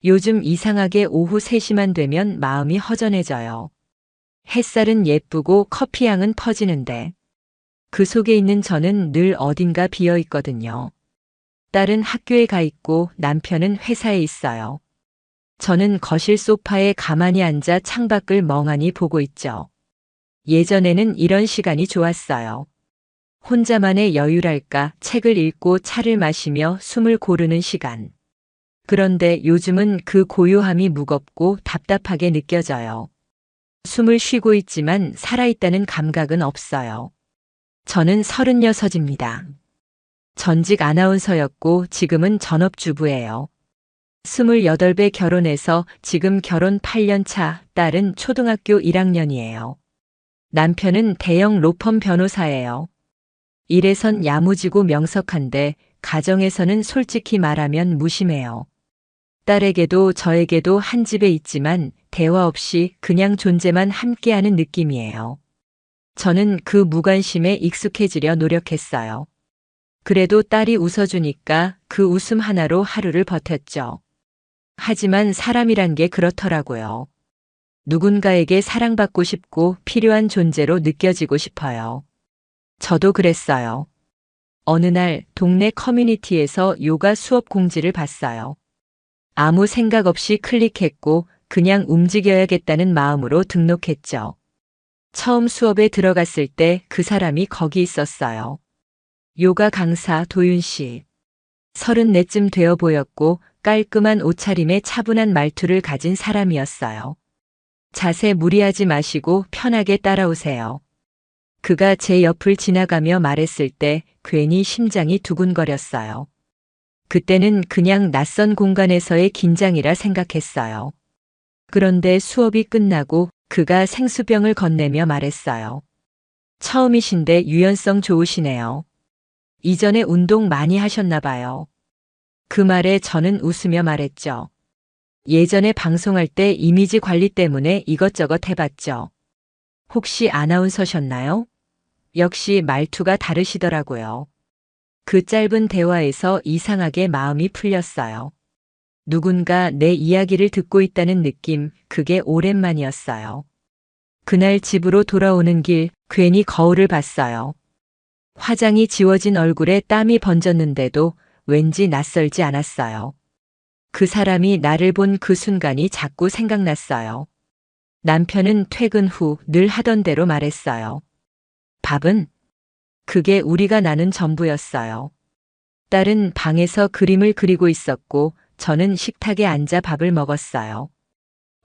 요즘 이상하게 오후 3시만 되면 마음이 허전해져요. 햇살은 예쁘고 커피향은 퍼지는데 그 속에 있는 저는 늘 어딘가 비어 있거든요. 딸은 학교에 가 있고 남편은 회사에 있어요. 저는 거실 소파에 가만히 앉아 창밖을 멍하니 보고 있죠. 예전에는 이런 시간이 좋았어요. 혼자만의 여유랄까 책을 읽고 차를 마시며 숨을 고르는 시간. 그런데 요즘은 그 고요함이 무겁고 답답하게 느껴져요. 숨을 쉬고 있지만 살아있다는 감각은 없어요. 저는 36입니다. 전직 아나운서였고 지금은 전업주부예요. 28배 결혼해서 지금 결혼 8년 차, 딸은 초등학교 1학년이에요. 남편은 대형 로펌 변호사예요. 일에선 야무지고 명석한데 가정에서는 솔직히 말하면 무심해요. 딸에게도 저에게도 한 집에 있지만 대화 없이 그냥 존재만 함께하는 느낌이에요. 저는 그 무관심에 익숙해지려 노력했어요. 그래도 딸이 웃어주니까 그 웃음 하나로 하루를 버텼죠. 하지만 사람이란 게 그렇더라고요. 누군가에게 사랑받고 싶고 필요한 존재로 느껴지고 싶어요. 저도 그랬어요. 어느 날 동네 커뮤니티에서 요가 수업 공지를 봤어요. 아무 생각 없이 클릭했고 그냥 움직여야겠다는 마음으로 등록했죠. 처음 수업에 들어갔을 때 그 사람이 거기 있었어요. 요가 강사 도윤 씨. 34쯤 되어 보였고 깔끔한 옷차림에 차분한 말투를 가진 사람이었어요. 자세 무리하지 마시고 편하게 따라오세요. 그가 제 옆을 지나가며 말했을 때 괜히 심장이 두근거렸어요. 그때는 그냥 낯선 공간에서의 긴장이라 생각했어요. 그런데 수업이 끝나고 그가 생수병을 건네며 말했어요. 처음이신데 유연성 좋으시네요. 이전에 운동 많이 하셨나 봐요. 그 말에 저는 웃으며 말했죠. 예전에 방송할 때 이미지 관리 때문에 이것저것 해봤죠. 혹시 아나운서셨나요? 역시 말투가 다르시더라고요. 그 짧은 대화에서 이상하게 마음이 풀렸어요. 누군가 내 이야기를 듣고 있다는 느낌, 그게 오랜만이었어요. 그날 집으로 돌아오는 길, 괜히 거울을 봤어요. 화장이 지워진 얼굴에 땀이 번졌는데도 왠지 낯설지 않았어요. 그 사람이 나를 본 그 순간이 자꾸 생각났어요. 남편은 퇴근 후 늘 하던 대로 말했어요. 밥은? 그게 우리가 나눈 전부였어요. 딸은 방에서 그림을 그리고 있었고 저는 식탁에 앉아 밥을 먹었어요.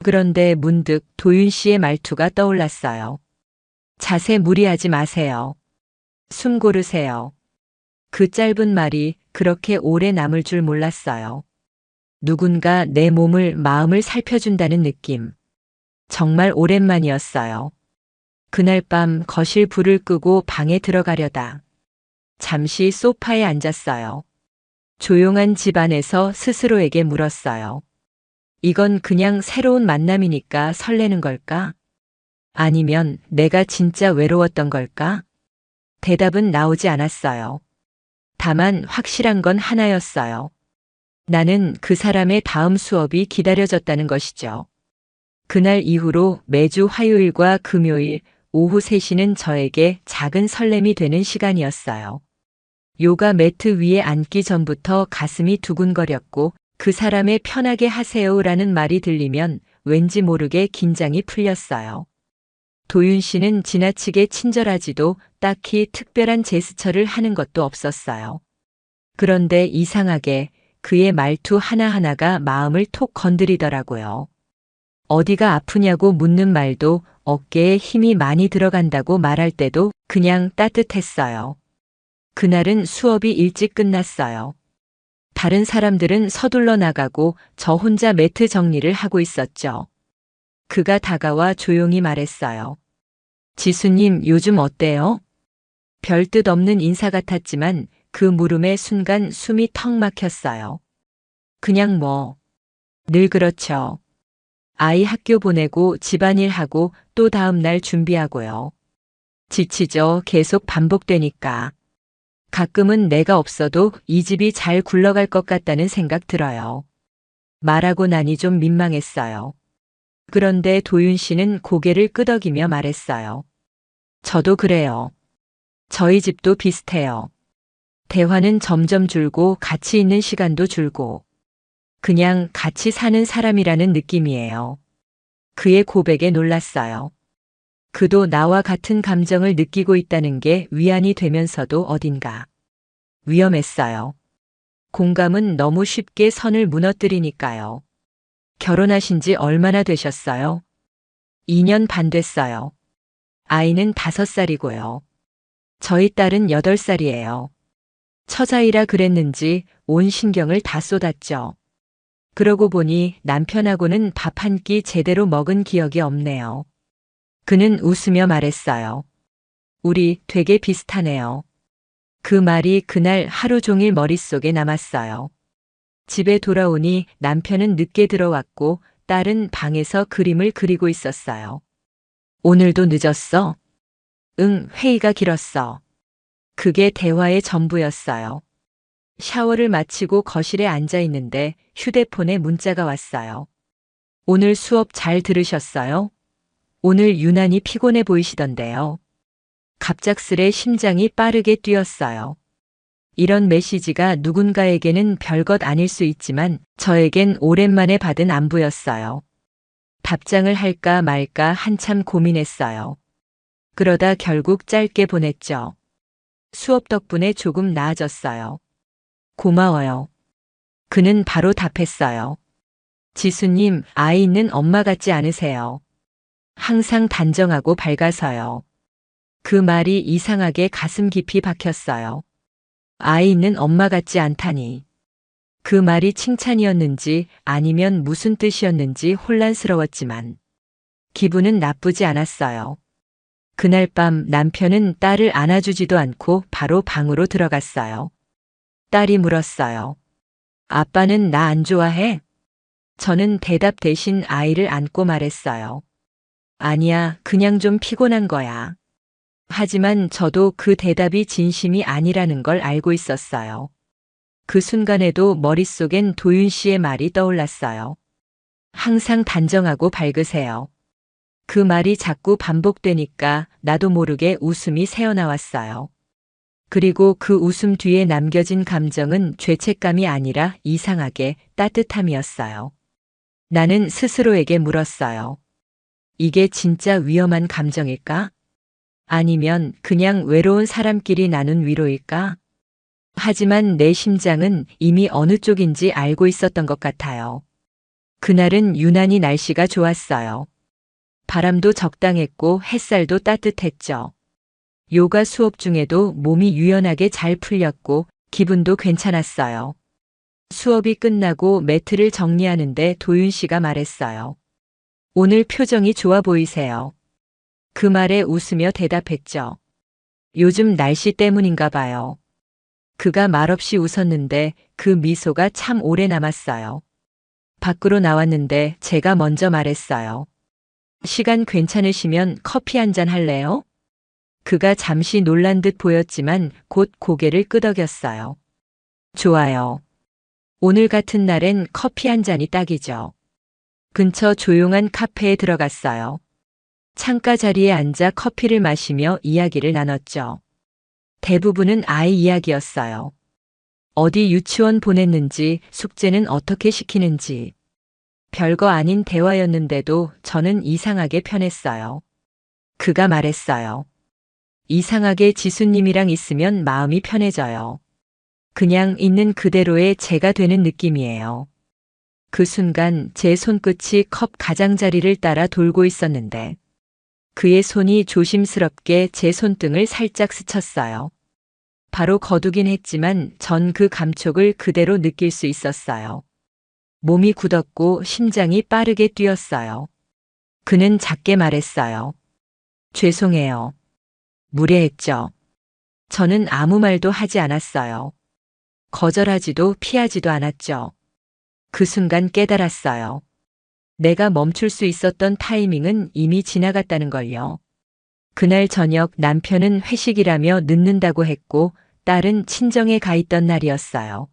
그런데 문득 도윤 씨의 말투가 떠올랐어요. 자세 무리하지 마세요. 숨 고르세요. 그 짧은 말이 그렇게 오래 남을 줄 몰랐어요. 누군가 내 몸을, 마음을 살펴준다는 느낌. 정말 오랜만이었어요. 그날 밤 거실 불을 끄고 방에 들어가려다 잠시 소파에 앉았어요. 조용한 집 안에서 스스로에게 물었어요. 이건 그냥 새로운 만남이니까 설레는 걸까? 아니면 내가 진짜 외로웠던 걸까? 대답은 나오지 않았어요. 다만 확실한 건 하나였어요. 나는 그 사람의 다음 수업이 기다려졌다는 것이죠. 그날 이후로 매주 화요일과 금요일 오후 3시는 저에게 작은 설렘이 되는 시간이었어요. 요가 매트 위에 앉기 전부터 가슴이 두근거렸고 그 사람의 편하게 하세요라는 말이 들리면 왠지 모르게 긴장이 풀렸어요. 도윤 씨는 지나치게 친절하지도 딱히 특별한 제스처를 하는 것도 없었어요. 그런데 이상하게 그의 말투 하나하나가 마음을 톡 건드리더라고요. 어디가 아프냐고 묻는 말도 어깨에 힘이 많이 들어간다고 말할 때도 그냥 따뜻했어요. 그날은 수업이 일찍 끝났어요. 다른 사람들은 서둘러 나가고 저 혼자 매트 정리를 하고 있었죠. 그가 다가와 조용히 말했어요. 지수님, 요즘 어때요? 별 뜻 없는 인사 같았지만 그 물음에 순간 숨이 턱 막혔어요. 그냥 뭐, 늘 그렇죠. 아이 학교 보내고 집안일 하고 또 다음 날 준비하고요. 지치죠. 계속 반복되니까. 가끔은 내가 없어도 이 집이 잘 굴러갈 것 같다는 생각 들어요. 말하고 나니 좀 민망했어요. 그런데 도윤 씨는 고개를 끄덕이며 말했어요. 저도 그래요. 저희 집도 비슷해요. 대화는 점점 줄고 같이 있는 시간도 줄고 그냥 같이 사는 사람이라는 느낌이에요. 그의 고백에 놀랐어요. 그도 나와 같은 감정을 느끼고 있다는 게 위안이 되면서도 어딘가 위험했어요. 공감은 너무 쉽게 선을 무너뜨리니까요. 결혼하신 지 얼마나 되셨어요? 2년 반 됐어요. 아이는 5살이고요. 저희 딸은 8살이에요. 처자이라 그랬는지 온 신경을 다 쏟았죠. 그러고 보니 남편하고는 밥 한 끼 제대로 먹은 기억이 없네요. 그는 웃으며 말했어요. 우리 되게 비슷하네요. 그 말이 그날 하루 종일 머릿속에 남았어요. 집에 돌아오니 남편은 늦게 들어왔고 딸은 방에서 그림을 그리고 있었어요. 오늘도 늦었어? 응, 회의가 길었어. 그게 대화의 전부였어요. 샤워를 마치고 거실에 앉아 있는데 휴대폰에 문자가 왔어요. 오늘 수업 잘 들으셨어요? 오늘 유난히 피곤해 보이시던데요. 갑작스레 심장이 빠르게 뛰었어요. 이런 메시지가 누군가에게는 별것 아닐 수 있지만 저에겐 오랜만에 받은 안부였어요. 답장을 할까 말까 한참 고민했어요. 그러다 결국 짧게 보냈죠. 수업 덕분에 조금 나아졌어요. 고마워요. 그는 바로 답했어요. 지수님, 아이 있는 엄마 같지 않으세요? 항상 단정하고 밝아서요. 그 말이 이상하게 가슴 깊이 박혔어요. 아이 있는 엄마 같지 않다니. 그 말이 칭찬이었는지 아니면 무슨 뜻이었는지 혼란스러웠지만 기분은 나쁘지 않았어요. 그날 밤 남편은 딸을 안아주지도 않고 바로 방으로 들어갔어요. 딸이 물었어요. 아빠는 나 안 좋아해? 저는 대답 대신 아이를 안고 말했어요. 아니야, 그냥 좀 피곤한 거야. 하지만 저도 그 대답이 진심이 아니라는 걸 알고 있었어요. 그 순간에도 머릿속엔 도윤 씨의 말이 떠올랐어요. 항상 단정하고 밝으세요. 그 말이 자꾸 반복되니까 나도 모르게 웃음이 새어나왔어요. 그리고 그 웃음 뒤에 남겨진 감정은 죄책감이 아니라 이상하게 따뜻함이었어요. 나는 스스로에게 물었어요. 이게 진짜 위험한 감정일까? 아니면 그냥 외로운 사람끼리 나눈 위로일까? 하지만 내 심장은 이미 어느 쪽인지 알고 있었던 것 같아요. 그날은 유난히 날씨가 좋았어요. 바람도 적당했고 햇살도 따뜻했죠. 요가 수업 중에도 몸이 유연하게 잘 풀렸고 기분도 괜찮았어요. 수업이 끝나고 매트를 정리하는데 도윤 씨가 말했어요. 오늘 표정이 좋아 보이세요. 그 말에 웃으며 대답했죠. 요즘 날씨 때문인가 봐요. 그가 말없이 웃었는데 그 미소가 참 오래 남았어요. 밖으로 나왔는데 제가 먼저 말했어요. 시간 괜찮으시면 커피 한 잔 할래요? 그가 잠시 놀란 듯 보였지만 곧 고개를 끄덕였어요. 좋아요. 오늘 같은 날엔 커피 한 잔이 딱이죠. 근처 조용한 카페에 들어갔어요. 창가 자리에 앉아 커피를 마시며 이야기를 나눴죠. 대부분은 아이 이야기였어요. 어디 유치원 보냈는지, 숙제는 어떻게 시키는지. 별거 아닌 대화였는데도 저는 이상하게 편했어요. 그가 말했어요. 이상하게 지수님이랑 있으면 마음이 편해져요. 그냥 있는 그대로의 제가 되는 느낌이에요. 그 순간 제 손끝이 컵 가장자리를 따라 돌고 있었는데 그의 손이 조심스럽게 제 손등을 살짝 스쳤어요. 바로 거두긴 했지만 전 그 감촉을 그대로 느낄 수 있었어요. 몸이 굳었고 심장이 빠르게 뛰었어요. 그는 작게 말했어요. 죄송해요. 무례했죠. 저는 아무 말도 하지 않았어요. 거절하지도 피하지도 않았죠. 그 순간 깨달았어요. 내가 멈출 수 있었던 타이밍은 이미 지나갔다는 걸요. 그날 저녁 남편은 회식이라며 늦는다고 했고 딸은 친정에 가 있던 날이었어요.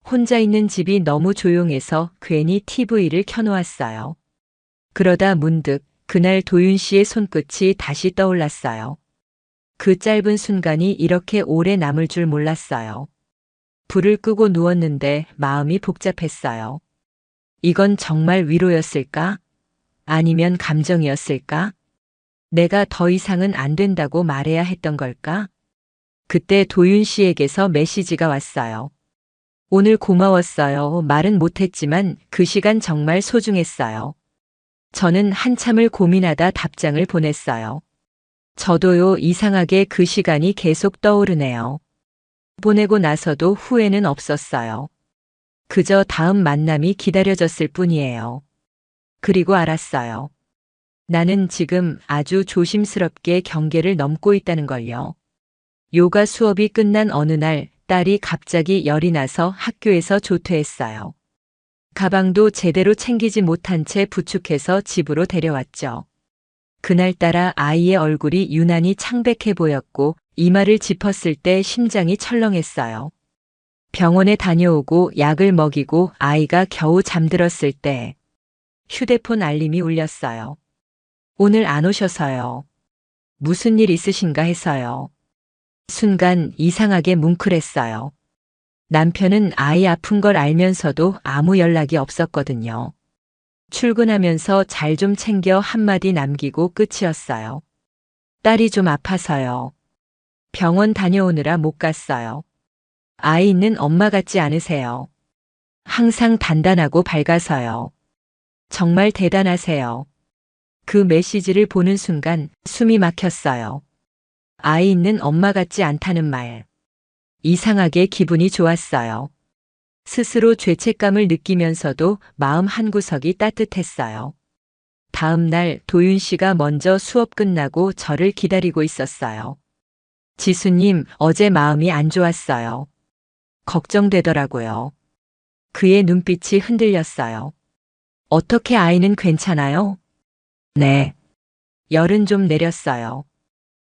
혼자 있는 집이 너무 조용해서 괜히 TV를 켜놓았어요. 그러다 문득 그날 도윤 씨의 손끝이 다시 떠올랐어요. 그 짧은 순간이 이렇게 오래 남을 줄 몰랐어요. 불을 끄고 누웠는데 마음이 복잡했어요. 이건 정말 위로였을까? 아니면 감정이었을까? 내가 더 이상은 안 된다고 말해야 했던 걸까? 그때 도윤 씨에게서 메시지가 왔어요. 오늘 고마웠어요. 말은 못했지만 그 시간 정말 소중했어요. 저는 한참을 고민하다 답장을 보냈어요. 저도요, 이상하게 그 시간이 계속 떠오르네요. 보내고 나서도 후회는 없었어요. 그저 다음 만남이 기다려졌을 뿐이에요. 그리고 알았어요. 나는 지금 아주 조심스럽게 경계를 넘고 있다는 걸요. 요가 수업이 끝난 어느 날 딸이 갑자기 열이 나서 학교에서 조퇴했어요. 가방도 제대로 챙기지 못한 채 부축해서 집으로 데려왔죠. 그날따라 아이의 얼굴이 유난히 창백해 보였고 이마를 짚었을 때 심장이 철렁했어요. 병원에 다녀오고 약을 먹이고 아이가 겨우 잠들었을 때 휴대폰 알림이 울렸어요. 오늘 안 오셔서요. 무슨 일 있으신가 해서요. 순간 이상하게 뭉클했어요. 남편은 아이 아픈 걸 알면서도 아무 연락이 없었거든요. 출근하면서 잘 좀 챙겨 한마디 남기고 끝이었어요. 딸이 좀 아파서요. 병원 다녀오느라 못 갔어요. 아이 있는 엄마 같지 않으세요? 항상 단단하고 밝아서요. 정말 대단하세요. 그 메시지를 보는 순간 숨이 막혔어요. 아이 있는 엄마 같지 않다는 말. 이상하게 기분이 좋았어요. 스스로 죄책감을 느끼면서도 마음 한구석이 따뜻했어요. 다음 날 도윤 씨가 먼저 수업 끝나고 저를 기다리고 있었어요. 지수님, 어제 마음이 안 좋았어요. 걱정되더라고요. 그의 눈빛이 흔들렸어요. 어떻게 아이는 괜찮아요? 네. 열은 좀 내렸어요.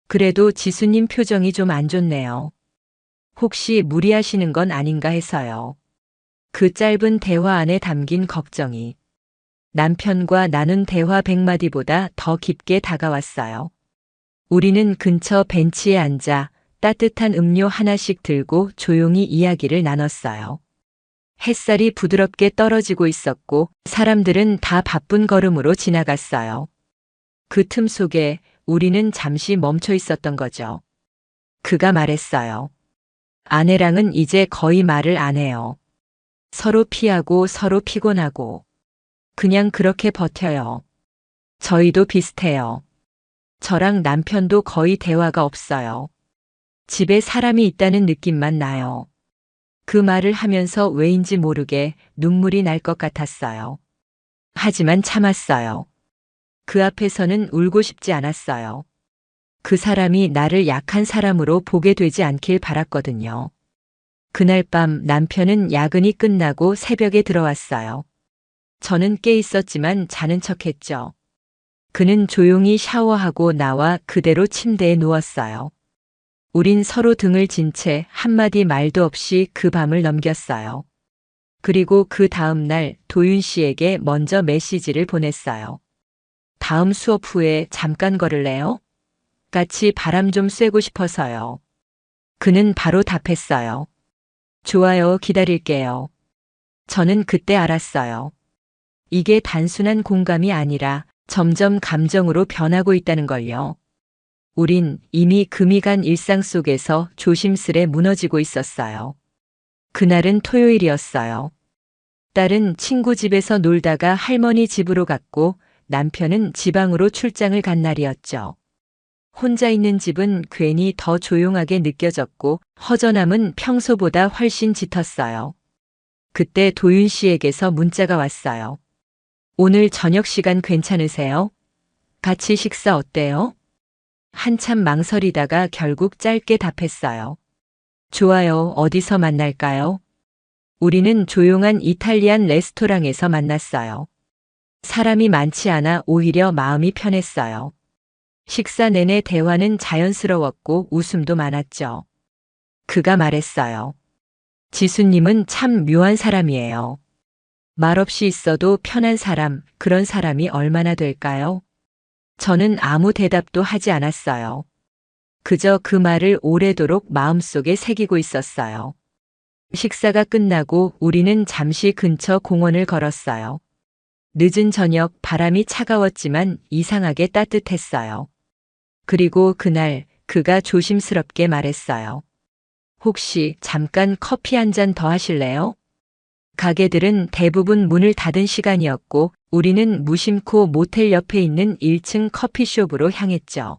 그래도 지수님 표정이 좀 안 좋네요. 혹시 무리하시는 건 아닌가 해서요. 그 짧은 대화 안에 담긴 걱정이 남편과 나눈 대화 100마디보다 더 깊게 다가왔어요. 우리는 근처 벤치에 앉아 따뜻한 음료 하나씩 들고 조용히 이야기를 나눴어요. 햇살이 부드럽게 떨어지고 있었고 사람들은 다 바쁜 걸음으로 지나갔어요. 그 틈 속에 우리는 잠시 멈춰 있었던 거죠. 그가 말했어요. 아내랑은 이제 거의 말을 안 해요. 서로 피하고 서로 피곤하고 그냥 그렇게 버텨요. 저희도 비슷해요. 저랑 남편도 거의 대화가 없어요. 집에 사람이 있다는 느낌만 나요. 그 말을 하면서 왜인지 모르게 눈물이 날 것 같았어요. 하지만 참았어요. 그 앞에서는 울고 싶지 않았어요. 그 사람이 나를 약한 사람으로 보게 되지 않길 바랐거든요. 그날 밤 남편은 야근이 끝나고 새벽에 들어왔어요. 저는 깨 있었지만 자는 척했죠. 그는 조용히 샤워하고 나와 그대로 침대에 누웠어요. 우린 서로 등을 진 채 한마디 말도 없이 그 밤을 넘겼어요. 그리고 그 다음 날 도윤 씨에게 먼저 메시지를 보냈어요. 다음 수업 후에 잠깐 걸을래요? 같이 바람 좀 쐬고 싶어서요. 그는 바로 답했어요. 좋아요, 기다릴게요. 저는 그때 알았어요. 이게 단순한 공감이 아니라 점점 감정으로 변하고 있다는 걸요. 우린 이미 금이 간 일상 속에서 조심스레 무너지고 있었어요. 그날은 토요일이었어요. 딸은 친구 집에서 놀다가 할머니 집으로 갔고 남편은 지방으로 출장을 간 날이었죠. 혼자 있는 집은 괜히 더 조용하게 느껴졌고 허전함은 평소보다 훨씬 짙었어요. 그때 도윤 씨에게서 문자가 왔어요. 오늘 저녁 시간 괜찮으세요? 같이 식사 어때요? 한참 망설이다가 결국 짧게 답했어요. 좋아요. 어디서 만날까요? 우리는 조용한 이탈리안 레스토랑에서 만났어요. 사람이 많지 않아 오히려 마음이 편했어요. 식사 내내 대화는 자연스러웠고 웃음도 많았죠. 그가 말했어요. 지수님은 참 묘한 사람이에요. 말없이 있어도 편한 사람, 그런 사람이 얼마나 될까요? 저는 아무 대답도 하지 않았어요. 그저 그 말을 오래도록 마음속에 새기고 있었어요. 식사가 끝나고 우리는 잠시 근처 공원을 걸었어요. 늦은 저녁 바람이 차가웠지만 이상하게 따뜻했어요. 그리고 그날 그가 조심스럽게 말했어요. 혹시 잠깐 커피 한 잔 더 하실래요? 가게들은 대부분 문을 닫은 시간이었고 우리는 무심코 모텔 옆에 있는 1층 커피숍으로 향했죠.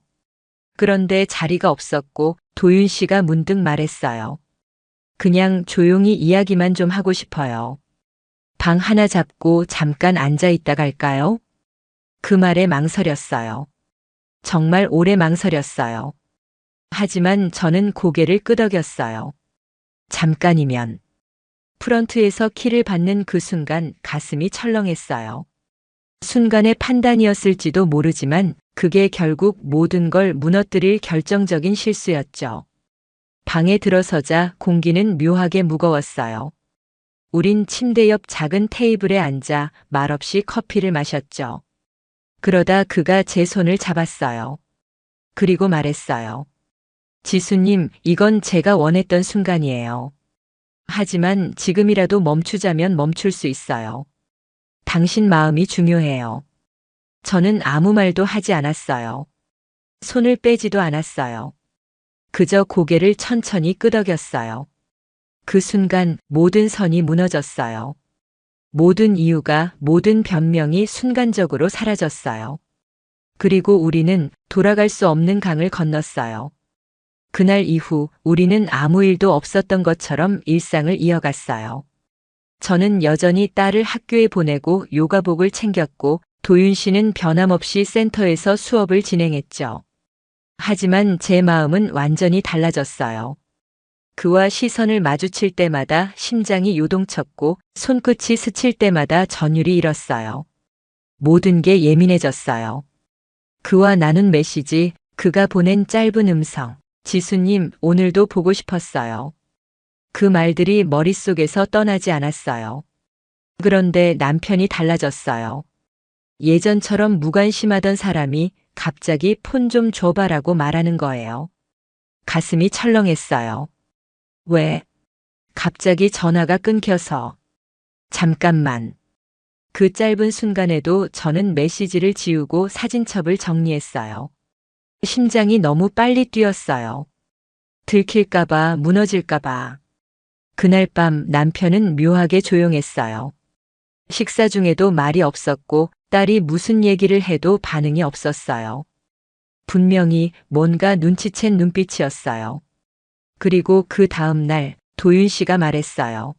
그런데 자리가 없었고 도윤 씨가 문득 말했어요. 그냥 조용히 이야기만 좀 하고 싶어요. 방 하나 잡고 잠깐 앉아 있다 갈까요? 그 말에 망설였어요. 정말 오래 망설였어요. 하지만 저는 고개를 끄덕였어요. 잠깐이면. 프런트에서 키를 받는 그 순간 가슴이 철렁했어요. 순간의 판단이었을지도 모르지만 그게 결국 모든 걸 무너뜨릴 결정적인 실수였죠. 방에 들어서자 공기는 묘하게 무거웠어요. 우린 침대 옆 작은 테이블에 앉아 말없이 커피를 마셨죠. 그러다 그가 제 손을 잡았어요. 그리고 말했어요. 지수님, 이건 제가 원했던 순간이에요. 하지만 지금이라도 멈추자면 멈출 수 있어요. 당신 마음이 중요해요. 저는 아무 말도 하지 않았어요. 손을 빼지도 않았어요. 그저 고개를 천천히 끄덕였어요. 그 순간 모든 선이 무너졌어요. 모든 이유가, 모든 변명이 순간적으로 사라졌어요. 그리고 우리는 돌아갈 수 없는 강을 건넜어요. 그날 이후 우리는 아무 일도 없었던 것처럼 일상을 이어갔어요. 저는 여전히 딸을 학교에 보내고 요가복을 챙겼고 도윤 씨는 변함없이 센터에서 수업을 진행했죠. 하지만 제 마음은 완전히 달라졌어요. 그와 시선을 마주칠 때마다 심장이 요동쳤고 손끝이 스칠 때마다 전율이 일었어요. 모든 게 예민해졌어요. 그와 나눈 메시지, 그가 보낸 짧은 음성. 지수님, 오늘도 보고 싶었어요. 그 말들이 머릿속에서 떠나지 않았어요. 그런데 남편이 달라졌어요. 예전처럼 무관심하던 사람이 갑자기 폰 좀 줘봐라고 말하는 거예요. 가슴이 철렁했어요. 왜? 갑자기 전화가 끊겨서. 잠깐만. 그 짧은 순간에도 저는 메시지를 지우고 사진첩을 정리했어요. 심장이 너무 빨리 뛰었어요. 들킬까봐, 무너질까봐. 그날 밤 남편은 묘하게 조용했어요. 식사 중에도 말이 없었고 딸이 무슨 얘기를 해도 반응이 없었어요. 분명히 뭔가 눈치챈 눈빛이었어요. 그리고 그 다음 날 도윤 씨가 말했어요.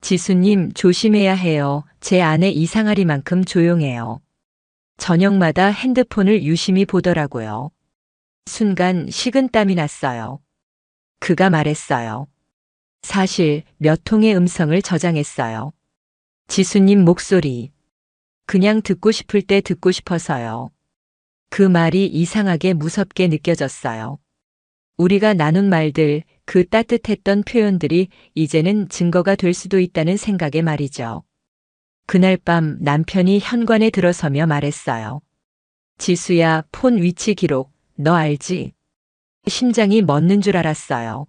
지수님, 조심해야 해요. 제 아내 이상하리만큼 조용해요. 저녁마다 핸드폰을 유심히 보더라고요. 순간 식은땀이 났어요. 그가 말했어요. 사실 몇 통의 음성을 저장했어요. 지수님 목소리. 그냥 듣고 싶을 때 듣고 싶어서요. 그 말이 이상하게 무섭게 느껴졌어요. 우리가 나눈 말들, 그 따뜻했던 표현들이 이제는 증거가 될 수도 있다는 생각에 말이죠. 그날 밤 남편이 현관에 들어서며 말했어요. 지수야, 폰 위치 기록, 너 알지? 심장이 멎는 줄 알았어요.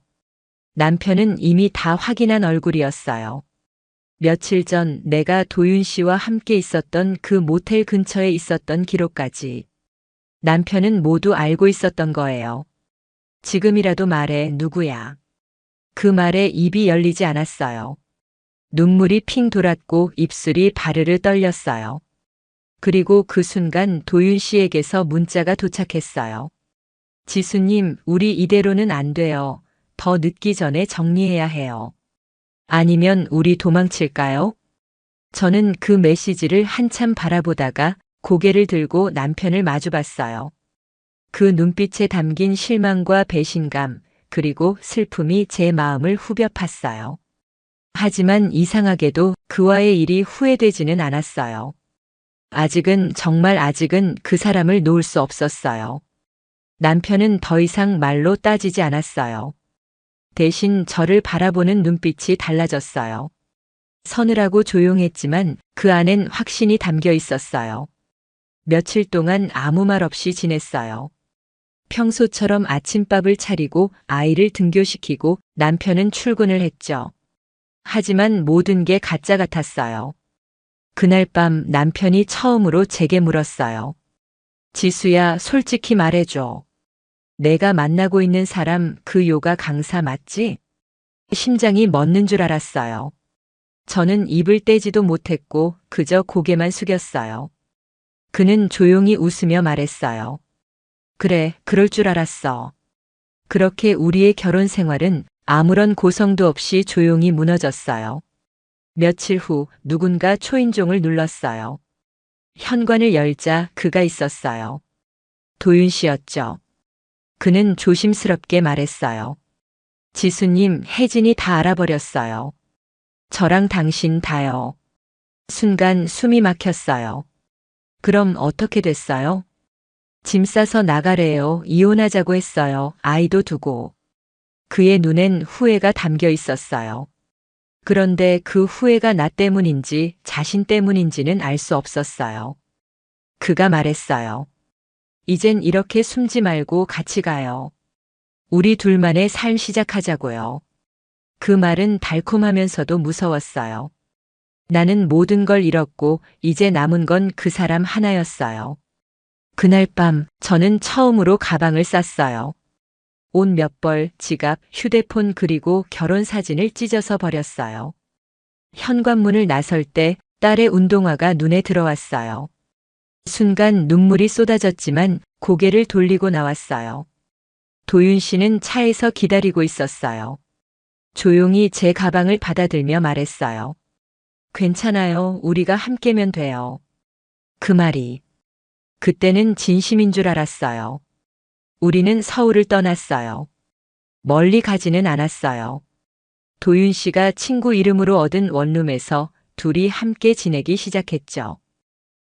남편은 이미 다 확인한 얼굴이었어요. 며칠 전 내가 도윤 씨와 함께 있었던 그 모텔 근처에 있었던 기록까지. 남편은 모두 알고 있었던 거예요. 지금이라도 말해, 누구야? 그 말에 입이 열리지 않았어요. 눈물이 핑 돌았고 입술이 바르르 떨렸어요. 그리고 그 순간 도윤 씨에게서 문자가 도착했어요. 지수님, 우리 이대로는 안 돼요. 더 늦기 전에 정리해야 해요. 아니면 우리 도망칠까요? 저는 그 메시지를 한참 바라보다가 고개를 들고 남편을 마주봤어요. 그 눈빛에 담긴 실망과 배신감, 그리고 슬픔이 제 마음을 후벼 팠어요. 하지만 이상하게도 그와의 일이 후회되지는 않았어요. 아직은, 정말 아직은 그 사람을 놓을 수 없었어요. 남편은 더 이상 말로 따지지 않았어요. 대신 저를 바라보는 눈빛이 달라졌어요. 서늘하고 조용했지만 그 안엔 확신이 담겨 있었어요. 며칠 동안 아무 말 없이 지냈어요. 평소처럼 아침밥을 차리고 아이를 등교시키고 남편은 출근을 했죠. 하지만 모든 게 가짜 같았어요. 그날 밤 남편이 처음으로 제게 물었어요. 지수야, 솔직히 말해줘. 내가 만나고 있는 사람 그 요가 강사 맞지? 심장이 멎는 줄 알았어요. 저는 입을 떼지도 못했고 그저 고개만 숙였어요. 그는 조용히 웃으며 말했어요. 그래, 그럴 줄 알았어. 그렇게 우리의 결혼 생활은 아무런 고성도 없이 조용히 무너졌어요. 며칠 후 누군가 초인종을 눌렀어요. 현관을 열자 그가 있었어요. 도윤 씨였죠. 그는 조심스럽게 말했어요. 지수님, 혜진이 다 알아버렸어요. 저랑 당신 다요. 순간 숨이 막혔어요. 그럼 어떻게 됐어요? 짐 싸서 나가래요. 이혼하자고 했어요. 아이도 두고. 그의 눈엔 후회가 담겨 있었어요. 그런데 그 후회가 나 때문인지 자신 때문인지는 알 수 없었어요. 그가 말했어요. 이젠 이렇게 숨지 말고 같이 가요. 우리 둘만의 삶 시작하자고요. 그 말은 달콤하면서도 무서웠어요. 나는 모든 걸 잃었고 이제 남은 건 그 사람 하나였어요. 그날 밤 저는 처음으로 가방을 쌌어요. 옷 몇 벌, 지갑, 휴대폰 그리고 결혼 사진을 찢어서 버렸어요. 현관문을 나설 때 딸의 운동화가 눈에 들어왔어요. 순간 눈물이 쏟아졌지만 고개를 돌리고 나왔어요. 도윤 씨는 차에서 기다리고 있었어요. 조용히 제 가방을 받아들며 말했어요. 괜찮아요. 우리가 함께면 돼요. 그 말이 그때는 진심인 줄 알았어요. 우리는 서울을 떠났어요. 멀리 가지는 않았어요. 도윤 씨가 친구 이름으로 얻은 원룸에서 둘이 함께 지내기 시작했죠.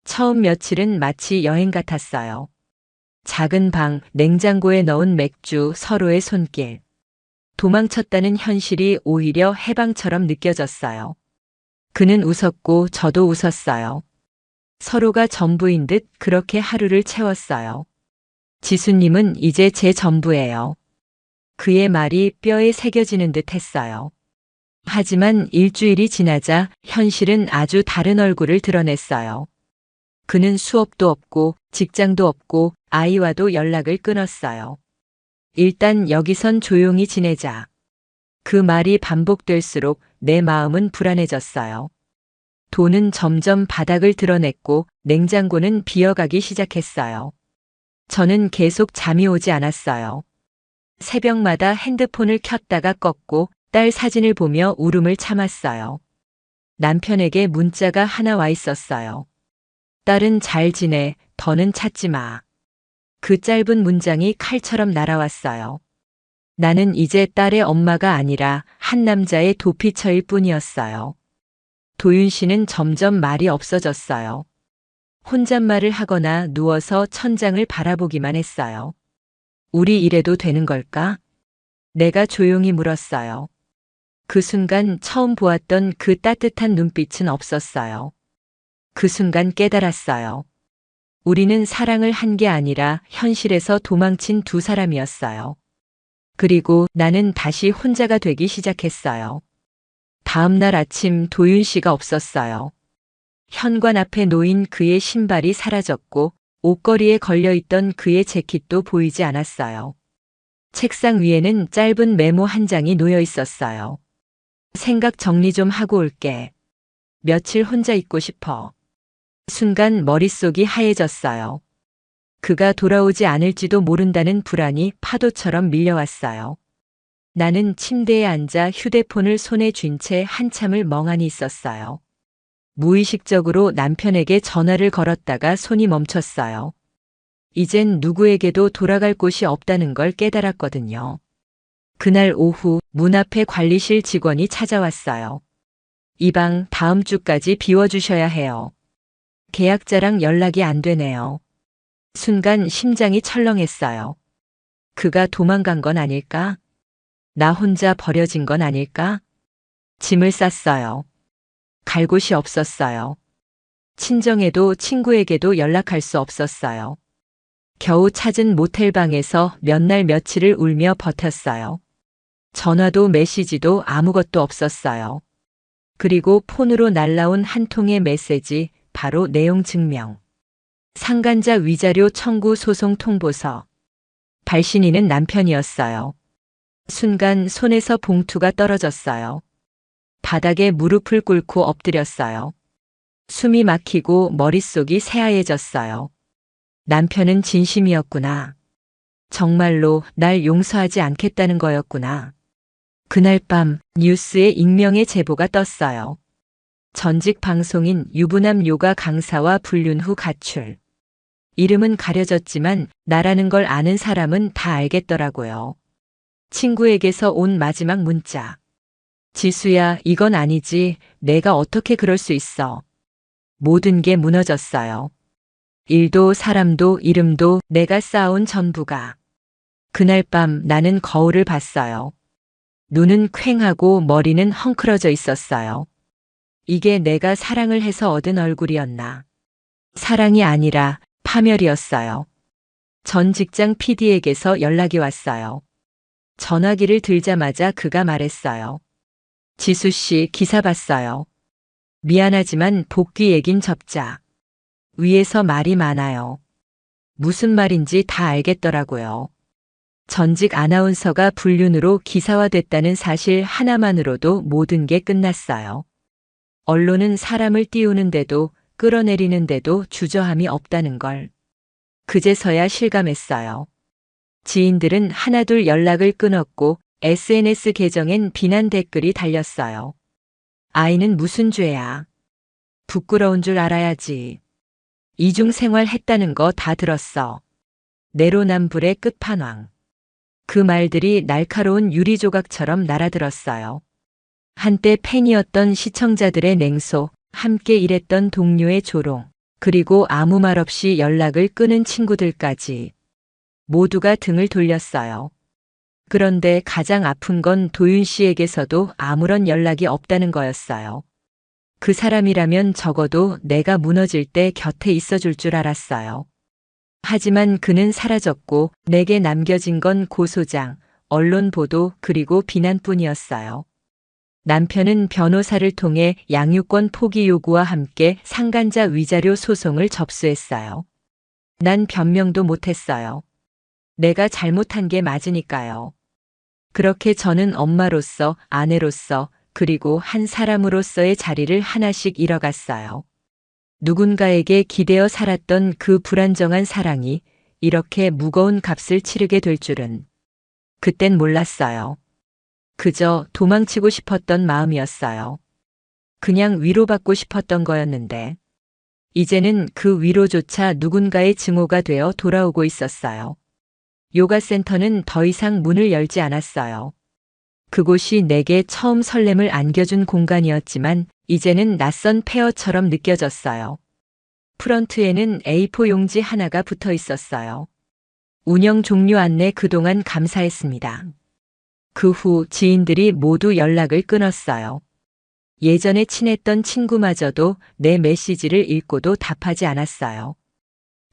처음 며칠은 마치 여행 같았어요. 작은 방, 냉장고에 넣은 맥주, 서로의 손길. 도망쳤다는 현실이 오히려 해방처럼 느껴졌어요. 그는 웃었고 저도 웃었어요. 서로가 전부인 듯 그렇게 하루를 채웠어요. 지수님은 이제 제 전부예요. 그의 말이 뼈에 새겨지는 듯 했어요. 하지만 일주일이 지나자 현실은 아주 다른 얼굴을 드러냈어요. 그는 수업도 없고 직장도 없고 아이와도 연락을 끊었어요. 일단 여기선 조용히 지내자. 그 말이 반복될수록 내 마음은 불안해졌어요. 돈은 점점 바닥을 드러냈고 냉장고는 비어가기 시작했어요. 저는 계속 잠이 오지 않았어요. 새벽마다 핸드폰을 켰다가 껐고 딸 사진을 보며 울음을 참았어요. 남편에게 문자가 하나 와 있었어요. 딸은 잘 지내, 더는 찾지 마. 그 짧은 문장이 칼처럼 날아왔어요. 나는 이제 딸의 엄마가 아니라 한 남자의 도피처일 뿐이었어요. 도윤 씨는 점점 말이 없어졌어요. 혼잣말을 하거나 누워서 천장을 바라보기만 했어요. 우리 이래도 되는 걸까? 내가 조용히 물었어요. 그 순간 처음 보았던 그 따뜻한 눈빛은 없었어요. 그 순간 깨달았어요. 우리는 사랑을 한 게 아니라 현실에서 도망친 두 사람이었어요. 그리고 나는 다시 혼자가 되기 시작했어요. 다음 날 아침 도윤 씨가 없었어요. 현관 앞에 놓인 그의 신발이 사라졌고 옷걸이에 걸려있던 그의 재킷도 보이지 않았어요. 책상 위에는 짧은 메모 한 장이 놓여 있었어요. 생각 정리 좀 하고 올게. 며칠 혼자 있고 싶어. 순간 머릿속이 하얘졌어요. 그가 돌아오지 않을지도 모른다는 불안이 파도처럼 밀려왔어요. 나는 침대에 앉아 휴대폰을 손에 쥔 채 한참을 멍하니 있었어요. 무의식적으로 남편에게 전화를 걸었다가 손이 멈췄어요. 이젠 누구에게도 돌아갈 곳이 없다는 걸 깨달았거든요. 그날 오후 문 앞에 관리실 직원이 찾아왔어요. 이 방 다음 주까지 비워주셔야 해요. 계약자랑 연락이 안 되네요. 순간 심장이 철렁했어요. 그가 도망간 건 아닐까? 나 혼자 버려진 건 아닐까? 짐을 쌌어요. 갈 곳이 없었어요. 친정에도 친구에게도 연락할 수 없었어요. 겨우 찾은 모텔방에서 몇 날 며칠을 울며 버텼어요. 전화도 메시지도 아무것도 없었어요. 그리고 폰으로 날라온 한 통의 메시지, 바로 내용 증명. 상간자 위자료 청구 소송 통보서. 발신인은 남편이었어요. 순간 손에서 봉투가 떨어졌어요. 바닥에 무릎을 꿇고 엎드렸어요. 숨이 막히고 머릿속이 새하얘졌어요. 남편은 진심이었구나. 정말로 날 용서하지 않겠다는 거였구나. 그날 밤 뉴스에 익명의 제보가 떴어요. 전직 방송인 유부남 요가 강사와 불륜 후 가출. 이름은 가려졌지만 나라는 걸 아는 사람은 다 알겠더라고요. 친구에게서 온 마지막 문자. 지수야, 이건 아니지. 내가 어떻게 그럴 수 있어. 모든 게 무너졌어요. 일도 사람도 이름도 내가 쌓아온 전부가. 그날 밤 나는 거울을 봤어요. 눈은 퀭하고 머리는 헝클어져 있었어요. 이게 내가 사랑을 해서 얻은 얼굴이었나. 사랑이 아니라 파멸이었어요. 전 직장 PD에게서 연락이 왔어요. 전화기를 들자마자 그가 말했어요. 지수 씨, 기사 봤어요. 미안하지만 복귀 얘긴 접자. 위에서 말이 많아요. 무슨 말인지 다 알겠더라고요. 전직 아나운서가 불륜으로 기사화됐다는 사실 하나만으로도 모든 게 끝났어요. 언론은 사람을 띄우는데도 끌어내리는데도 주저함이 없다는 걸. 그제서야 실감했어요. 지인들은 하나둘 연락을 끊었고 SNS 계정엔 비난 댓글이 달렸어요. 아이는 무슨 죄야. 부끄러운 줄 알아야지. 이중생활 했다는 거 다 들었어. 내로남불의 끝판왕. 그 말들이 날카로운 유리조각처럼 날아들었어요. 한때 팬이었던 시청자들의 냉소, 함께 일했던 동료의 조롱, 그리고 아무 말 없이 연락을 끊은 친구들까지 모두가 등을 돌렸어요. 그런데 가장 아픈 건 도윤 씨에게서도 아무런 연락이 없다는 거였어요. 그 사람이라면 적어도 내가 무너질 때 곁에 있어줄 줄 알았어요. 하지만 그는 사라졌고 내게 남겨진 건 고소장, 언론 보도 그리고 비난뿐이었어요. 남편은 변호사를 통해 양육권 포기 요구와 함께 상간자 위자료 소송을 접수했어요. 난 변명도 못했어요. 내가 잘못한 게 맞으니까요. 그렇게 저는 엄마로서, 아내로서, 그리고 한 사람으로서의 자리를 하나씩 잃어갔어요. 누군가에게 기대어 살았던 그 불안정한 사랑이 이렇게 무거운 값을 치르게 될 줄은. 그땐 몰랐어요. 그저 도망치고 싶었던 마음이었어요. 그냥 위로받고 싶었던 거였는데, 이제는 그 위로조차 누군가의 증오가 되어 돌아오고 있었어요. 요가 센터는 더 이상 문을 열지 않았어요. 그곳이 내게 처음 설렘을 안겨준 공간이었지만 이제는 낯선 폐허처럼 느껴졌어요. 프런트에는 A4 용지 하나가 붙어 있었어요. 운영 종료 안내 그동안 감사했습니다. 그 후 지인들이 모두 연락을 끊었어요. 예전에 친했던 친구마저도 내 메시지를 읽고도 답하지 않았어요.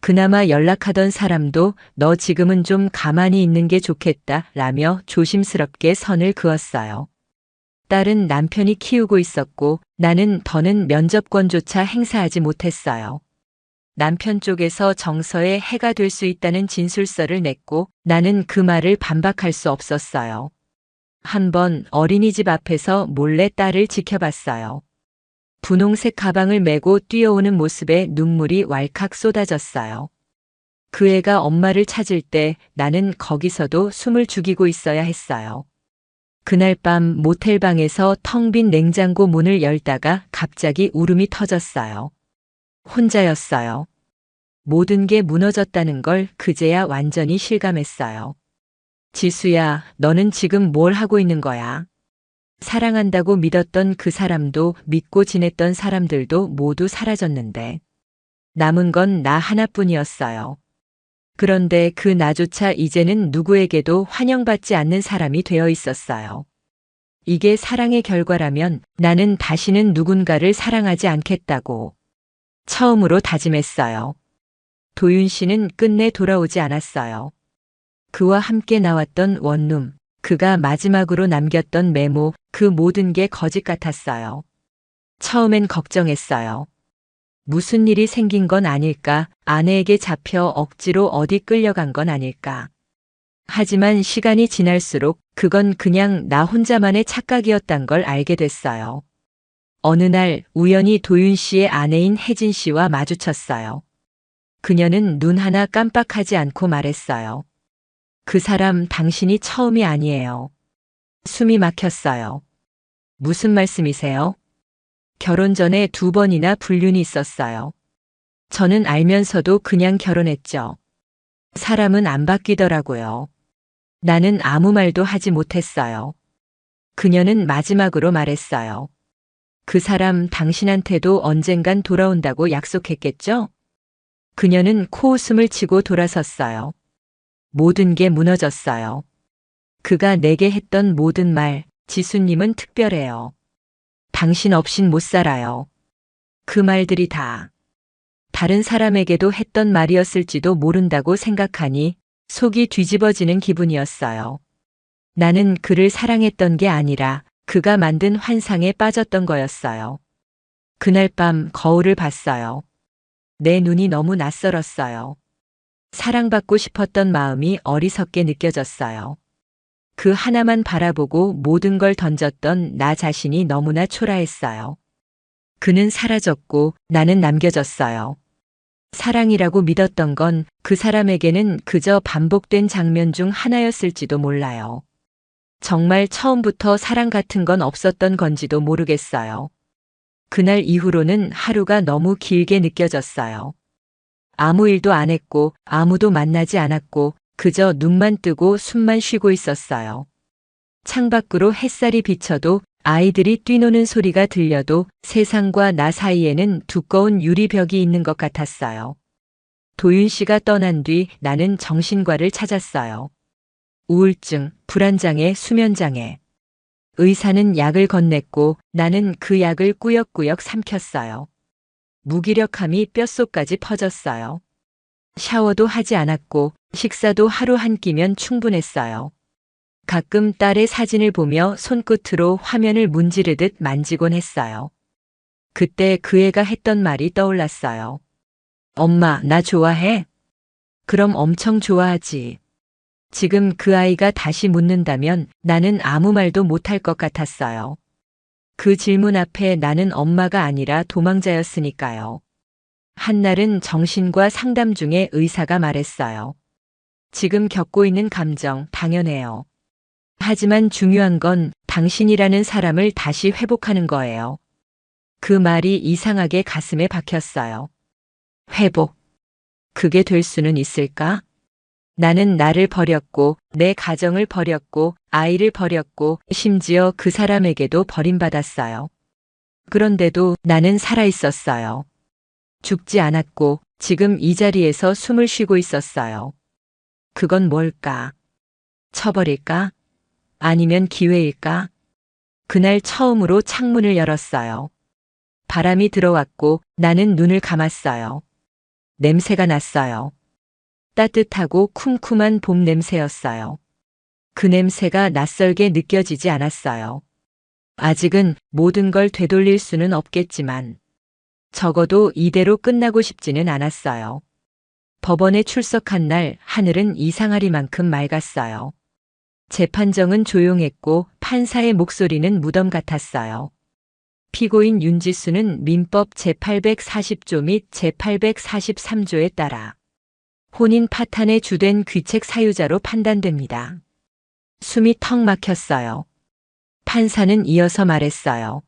그나마 연락하던 사람도 너 지금은 좀 가만히 있는 게 좋겠다 라며 조심스럽게 선을 그었어요. 딸은 남편이 키우고 있었고 나는 더는 면접권조차 행사하지 못했어요. 남편 쪽에서 정서에 해가 될 수 있다는 진술서를 냈고 나는 그 말을 반박할 수 없었어요. 한번 어린이집 앞에서 몰래 딸을 지켜봤어요. 분홍색 가방을 메고 뛰어오는 모습에 눈물이 왈칵 쏟아졌어요. 그 애가 엄마를 찾을 때 나는 거기서도 숨을 죽이고 있어야 했어요. 그날 밤 모텔방에서 텅 빈 냉장고 문을 열다가 갑자기 울음이 터졌어요. 혼자였어요. 모든 게 무너졌다는 걸 그제야 완전히 실감했어요. 지수야, 너는 지금 뭘 하고 있는 거야? 사랑한다고 믿었던 그 사람도 믿고 지냈던 사람들도 모두 사라졌는데 남은 건 나 하나뿐이었어요. 그런데 그 나조차 이제는 누구에게도 환영받지 않는 사람이 되어 있었어요. 이게 사랑의 결과라면 나는 다시는 누군가를 사랑하지 않겠다고 처음으로 다짐했어요. 도윤 씨는 끝내 돌아오지 않았어요. 그와 함께 나왔던 원룸, 그가 마지막으로 남겼던 메모, 그 모든 게 거짓 같았어요. 처음엔 걱정했어요. 무슨 일이 생긴 건 아닐까, 아내에게 잡혀 억지로 어디 끌려간 건 아닐까. 하지만 시간이 지날수록 그건 그냥 나 혼자만의 착각이었단 걸 알게 됐어요. 어느 날 우연히 도윤 씨의 아내인 혜진 씨와 마주쳤어요. 그녀는 눈 하나 깜빡하지 않고 말했어요. 그 사람 당신이 처음이 아니에요. 숨이 막혔어요. 무슨 말씀이세요? 결혼 전에 2번이나 불륜이 있었어요. 저는 알면서도 그냥 결혼했죠. 사람은 안 바뀌더라고요. 나는 아무 말도 하지 못했어요. 그녀는 마지막으로 말했어요. 그 사람 당신한테도 언젠간 돌아온다고 약속했겠죠? 그녀는 코웃음을 치고 돌아섰어요. 모든 게 무너졌어요. 그가 내게 했던 모든 말, 지수님은 특별해요. 당신 없인 못 살아요. 그 말들이 다 다른 사람에게도 했던 말이었을지도 모른다고 생각하니 속이 뒤집어지는 기분이었어요. 나는 그를 사랑했던 게 아니라 그가 만든 환상에 빠졌던 거였어요. 그날 밤 거울을 봤어요. 내 눈이 너무 낯설었어요. 사랑받고 싶었던 마음이 어리석게 느껴졌어요. 그 하나만 바라보고 모든 걸 던졌던 나 자신이 너무나 초라했어요. 그는 사라졌고 나는 남겨졌어요. 사랑이라고 믿었던 건 그 사람에게는 그저 반복된 장면 중 하나였을지도 몰라요. 정말 처음부터 사랑 같은 건 없었던 건지도 모르겠어요. 그날 이후로는 하루가 너무 길게 느껴졌어요. 아무 일도 안 했고 아무도 만나지 않았고 그저 눈만 뜨고 숨만 쉬고 있었어요. 창밖으로 햇살이 비쳐도 아이들이 뛰노는 소리가 들려도 세상과 나 사이에는 두꺼운 유리벽이 있는 것 같았어요. 도윤 씨가 떠난 뒤 나는 정신과를 찾았어요. 우울증, 불안장애, 수면장애. 의사는 약을 건넸고 나는 그 약을 꾸역꾸역 삼켰어요. 무기력함이 뼛속까지 퍼졌어요. 샤워도 하지 않았고 식사도 하루 한 끼면 충분했어요. 가끔 딸의 사진을 보며 손끝으로 화면을 문지르듯 만지곤 했어요. 그때 그 애가 했던 말이 떠올랐어요. 엄마, 나 좋아해? 그럼 엄청 좋아하지. 지금 그 아이가 다시 묻는다면 나는 아무 말도 못할 것 같았어요. 그 질문 앞에 나는 엄마가 아니라 도망자였으니까요. 한날은 정신과 상담 중에 의사가 말했어요. 지금 겪고 있는 감정 당연해요. 하지만 중요한 건 당신이라는 사람을 다시 회복하는 거예요. 그 말이 이상하게 가슴에 박혔어요. 회복. 그게 될 수는 있을까? 나는 나를 버렸고, 내 가정을 버렸고, 아이를 버렸고, 심지어 그 사람에게도 버림받았어요. 그런데도 나는 살아있었어요. 죽지 않았고, 지금 이 자리에서 숨을 쉬고 있었어요. 그건 뭘까? 쳐버릴까? 아니면 기회일까? 그날 처음으로 창문을 열었어요. 바람이 들어왔고 나는 눈을 감았어요. 냄새가 났어요. 따뜻하고 쿰쿰한 봄 냄새였어요. 그 냄새가 낯설게 느껴지지 않았어요. 아직은 모든 걸 되돌릴 수는 없겠지만 적어도 이대로 끝나고 싶지는 않았어요. 법원에 출석한 날 하늘은 이상하리만큼 맑았어요. 재판정은 조용했고 판사의 목소리는 무덤 같았어요. 피고인 윤지수는 민법 제840조 및 제843조에 따라 혼인 파탄의 주된 귀책 사유자로 판단됩니다. 숨이 턱 막혔어요. 판사는 이어서 말했어요.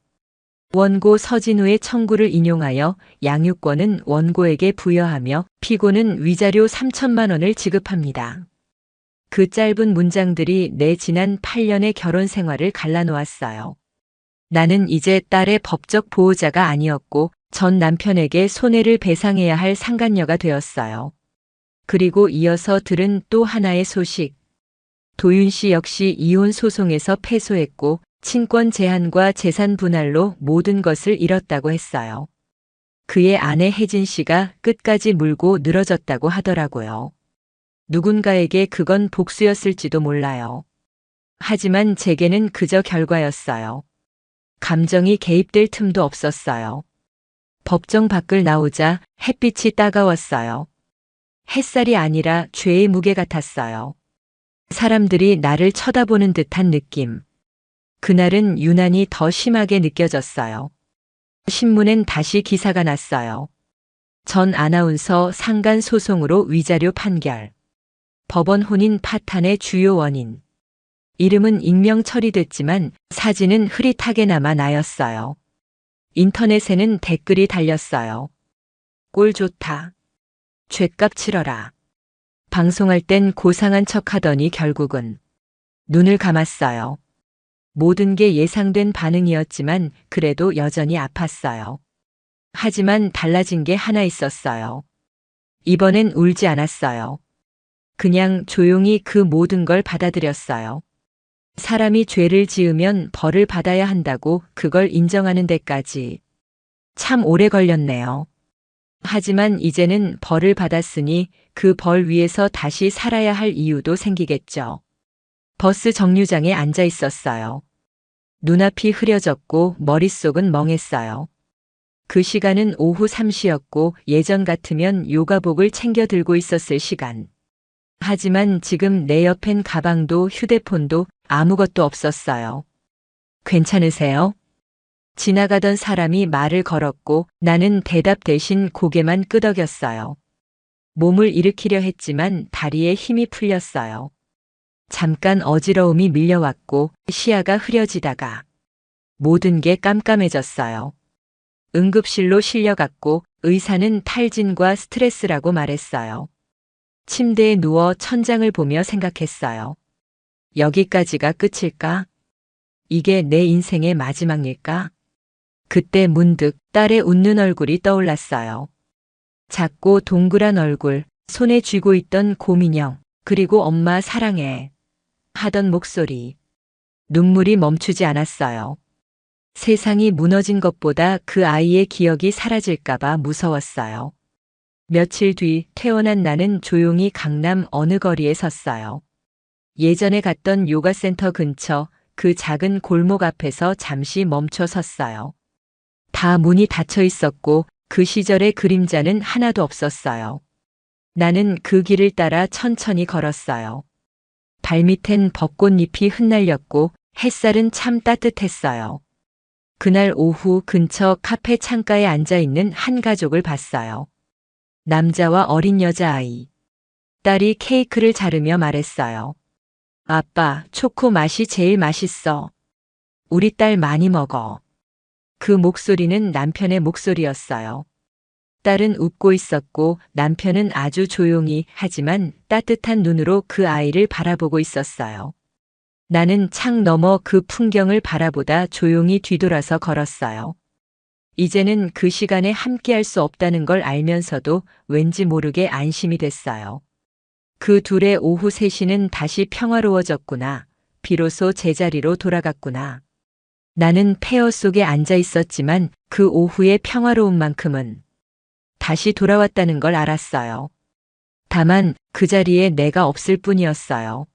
원고 서진우의 청구를 인용하여 양육권은 원고에게 부여하며 피고는 위자료 3천만 원을 지급합니다. 그 짧은 문장들이 내 지난 8년의 결혼 생활을 갈라놓았어요. 나는 이제 딸의 법적 보호자가 아니었고 전 남편에게 손해를 배상해야 할 상간녀가 되었어요. 그리고 이어서 들은 또 하나의 소식. 도윤 씨 역시 이혼 소송에서 패소했고 친권 제한과 재산 분할로 모든 것을 잃었다고 했어요. 그의 아내 혜진 씨가 끝까지 물고 늘어졌다고 하더라고요. 누군가에게 그건 복수였을지도 몰라요. 하지만 제게는 그저 결과였어요. 감정이 개입될 틈도 없었어요. 법정 밖을 나오자 햇빛이 따가웠어요. 햇살이 아니라 죄의 무게 같았어요. 사람들이 나를 쳐다보는 듯한 느낌. 그날은 유난히 더 심하게 느껴졌어요. 신문엔 다시 기사가 났어요. 전 아나운서 상간 소송으로 위자료 판결. 법원 혼인 파탄의 주요 원인. 이름은 익명 처리됐지만 사진은 흐릿하게 남아 나였어요. 인터넷에는 댓글이 달렸어요. 꼴 좋다. 죗값 치러라. 방송할 땐 고상한 척 하더니 결국은 눈을 감았어요. 모든 게 예상된 반응이었지만 그래도 여전히 아팠어요. 하지만 달라진 게 하나 있었어요. 이번엔 울지 않았어요. 그냥 조용히 그 모든 걸 받아들였어요. 사람이 죄를 지으면 벌을 받아야 한다고 그걸 인정하는 데까지 참 오래 걸렸네요. 하지만 이제는 벌을 받았으니 그 벌 위에서 다시 살아야 할 이유도 생기겠죠. 버스 정류장에 앉아 있었어요. 눈앞이 흐려졌고 머릿속은 멍했어요. 그 시간은 오후 3시였고 예전 같으면 요가복을 챙겨 들고 있었을 시간. 하지만 지금 내 옆엔 가방도 휴대폰도 아무것도 없었어요. 괜찮으세요? 지나가던 사람이 말을 걸었고 나는 대답 대신 고개만 끄덕였어요. 몸을 일으키려 했지만 다리에 힘이 풀렸어요. 잠깐 어지러움이 밀려왔고 시야가 흐려지다가 모든 게 깜깜해졌어요. 응급실로 실려갔고 의사는 탈진과 스트레스라고 말했어요. 침대에 누워 천장을 보며 생각했어요. 여기까지가 끝일까? 이게 내 인생의 마지막일까? 그때 문득 딸의 웃는 얼굴이 떠올랐어요. 작고 동그란 얼굴, 손에 쥐고 있던 곰인형, 그리고 엄마 사랑해 하던 목소리. 눈물이 멈추지 않았어요. 세상이 무너진 것보다 그 아이의 기억이 사라질까봐 무서웠어요. 며칠 뒤 퇴원한 나는 조용히 강남 어느 거리에 섰어요. 예전에 갔던 요가센터 근처 그 작은 골목 앞에서 잠시 멈춰 섰어요. 다 문이 닫혀 있었고 그 시절의 그림자는 하나도 없었어요. 나는 그 길을 따라 천천히 걸었어요. 발밑엔 벚꽃잎이 흩날렸고 햇살은 참 따뜻했어요. 그날 오후 근처 카페 창가에 앉아 있는 한 가족을 봤어요. 남자와 어린 여자아이. 딸이 케이크를 자르며 말했어요. 아빠, 초코 맛이 제일 맛있어. 우리 딸 많이 먹어. 그 목소리는 남편의 목소리였어요. 딸은 웃고 있었고 남편은 아주 조용히 하지만 따뜻한 눈으로 그 아이를 바라보고 있었어요. 나는 창 너머 그 풍경을 바라보다 조용히 뒤돌아서 걸었어요. 이제는 그 시간에 함께할 수 없다는 걸 알면서도 왠지 모르게 안심이 됐어요. 그 둘의 오후 3시는 다시 평화로워졌구나. 비로소 제자리로 돌아갔구나. 나는 폐허 속에 앉아 있었지만 그 오후의 평화로움만큼은 다시 돌아왔다는 걸 알았어요. 다만 그 자리에 내가 없을 뿐이었어요.